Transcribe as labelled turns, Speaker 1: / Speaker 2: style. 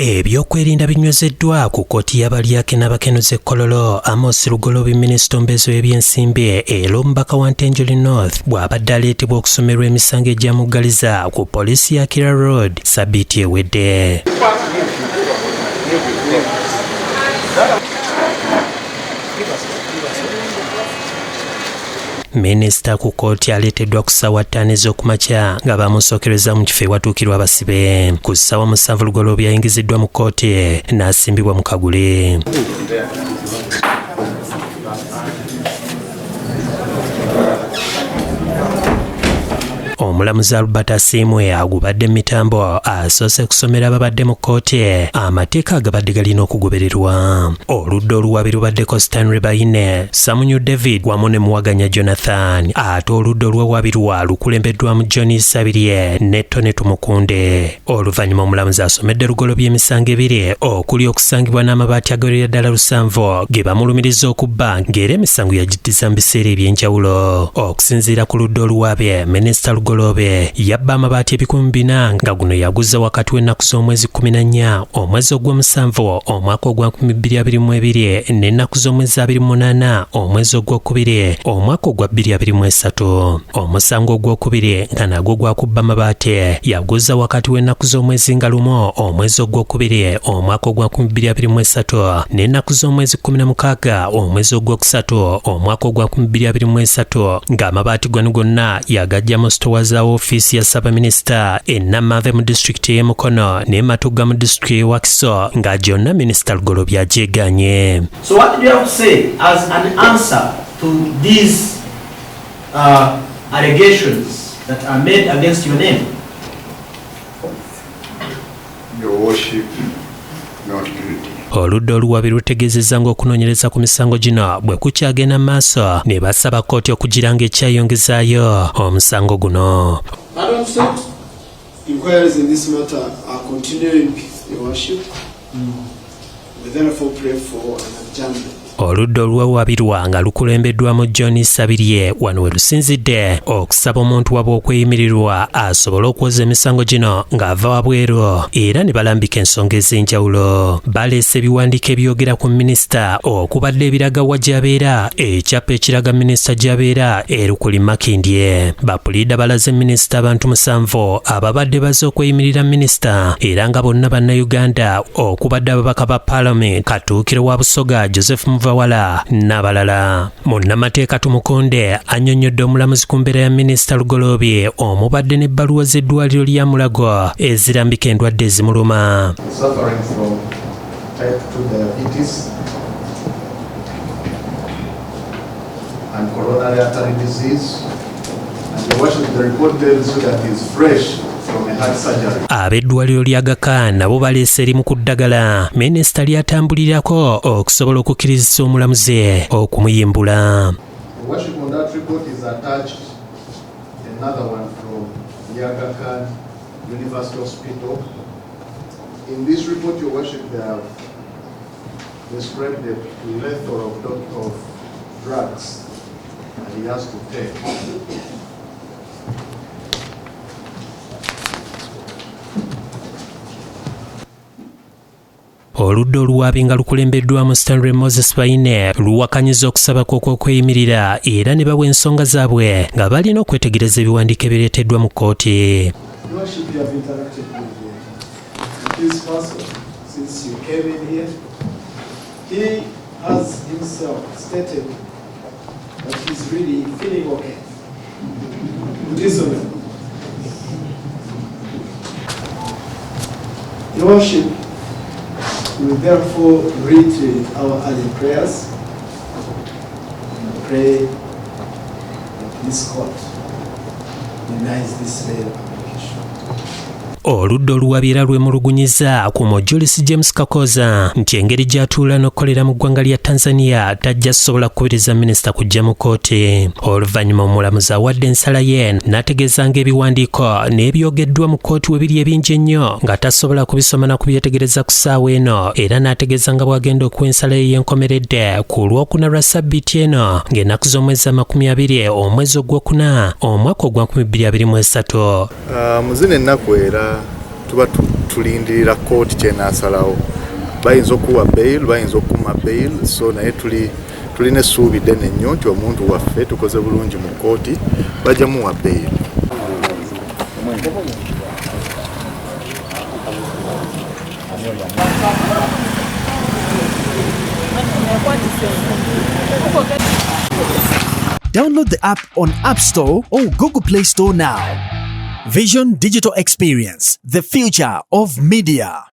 Speaker 1: Ebyokwerinda binywezeddwa ku kkooti y'abalyake n'abakenuzi Kololo. Amos Lugoloobi minisita ombeezi w'ebyensimbi era omubaka wa Ntenjoli North bw'abadde aleetebwa okusomerwa emisango egy'amuggaliza ku poliisi ya Kira Road Sabbiiti ewedde. Minisita ku kkooti aleeteddwa ku ssaawa 5 ez'okumakya nga bamusookereza mu kifo ewatuukirwa abasibe. Ku ssaawa 7 Lugoloobi yayingiziddwa mu kkooti n'asimbibwa mu kagule. Omulamuzi Albert Asimwe agubadde mitambo asoose kusomera ababadde mu kkooti amateeka agabadde galina okugobererwa. Oludda oluwabi lubaddeko Stanley Bayine, Samunyu David wamu ne Muwaganya Jonathan, ate oludda olw'owabirwa lukulembeddwamu John Sabirye ne Tone Tumukunde. Oluvannyuma omulamuzi asomedde Lugoloobi emisango ebiri okuli okusangibwa n'amabaati agawerera ddala 7 ge bamulumiriza okubba ng'era emisango yagiddiza mu biseera eby'enjawulo. Okusinziira ku ludda oluwabi, Minisita Lugoloobi yabba amabaati 4,000 nga guno yaguza wakati w'ennaku z'omwezi 14 omwezi ogw'omusanvu omwaka ogwa 2022 n'ennaku z'omwezi 28 omwezi ogwokubiri omwaka ogwa 2023. Omusango ogwokubiri nga nagwo gwakubba amabaati yaguza wakati w'ennaku z'omwezi nga 1 omwezi ogwokubiri omwaka ogwa 2023 n'ennaku z'omwezi 16 omwezi ogwokusatu omwaka ogwa 2023 ng'amabaati gonna yagajja mu sitowa za ofiisi ya Ssabaminisita e Namave mu disitulikiti y'e Mukono ne Matugga mu disitulikiti y'e Wakiso nga gyonna Minisita Lugoloobi agyeganye.
Speaker 2: So what do you have to say as an answer to these allegations that are made against your name?
Speaker 3: Your worship, not guilty.
Speaker 1: Oludda oluwabi lutegeezezza ng'okunoonyereza ku misango gino bwe kukyagenda mu maaso ne basaba kkooti okugira ng'ekyayongezaayo omusango guno.
Speaker 4: Madam State, inquiries in this matter are continuing, Your Worship. We therefore pray for an adjournment.
Speaker 1: Oludda olw'owabirwa nga lukulembeddwamu John Sabirye wano we lusinzidde okusaba omuntu wabwe okweyimirirwa asobole okwoza emisango gino ng'ava wabweru era ne balambika ensonga ez'enjawulo. Baleese ebiwandiiko ebyogera ku minisita okubadde ebiraga wa gy'abeera, ekyapa ekiraga minisita gy'abeera erukuli Makindye. Bapuliida balaze minisita abantu 7 ababadde bazze okweyimirira minisita era nga bonna bannayuganda okubadde ababaka ba Parliament Katuukiro wa Busoga Joseph Wala n'abalala. Munnamateeka Tumukunde annyonnyodde omulamuzi ku mbeera ya Minisita Lugoloobi omubadde n'ebbaluwa z'eddwaliro lya Mulago ezirambika endwadde ezimuluma.
Speaker 3: Suffering from type 2 diabetes and coronary artery disease, and the worship the report tells you that he is fresh.
Speaker 1: Ab'eddwaliro lya Gaka nabo baleese erimu ku ddagala minisita lyatambulirako okusobola okukkirizisa omulamuzi okumuyimbula. Oludda oluwabi nga lukulembeddwamu Stanley Moses Bayine luwakanyiza okusaba kw'okweyimirira era ne bawa ensonga zaabwe nga balina okwetegereza ebiwandiiko ebireeteddwa mu kkooti.
Speaker 4: Your Worship, we will therefore reiterate our early prayers and pray that this court denies this bail application.
Speaker 1: Oludda oluwabi era lwemulugunyiza ku Mujuliisi James Kakoza nti engeri gy'atuula n'okkolera mu ggwanga lya Tanzania tajja sobola kukubiriza minisita kujja mu kkooti. Oluvannyuma omulamuzi awadde ensala ye n'ategeeza ng'ebiwandiiko n'ebyogeddwa mu kkooti we biri ebingi ennyo nga tasobola kubisoma na kubyetegereza ku ssaawa eno era n'ategeeza nga bw'agenda okuwa ensala ye y'enkomeredde ku Lwokuna lwa Sabbiiti eno ng'ennaku z'omwezi 20 omwezi ogwokuna omwaka ogwa 2023.
Speaker 3: Muzino ennaku era tuba tulindirira kooti kyenaasalawo. Bayinza okuwa bail, bayinza okuma bail, so naye tulina essuubi ddene nnyo nti omuntu waffe tukoze bulungi mu kooti bajja muwa bail.
Speaker 5: Download the app on App Store or Google Play Store now. Vision Digital Experience, the future of media.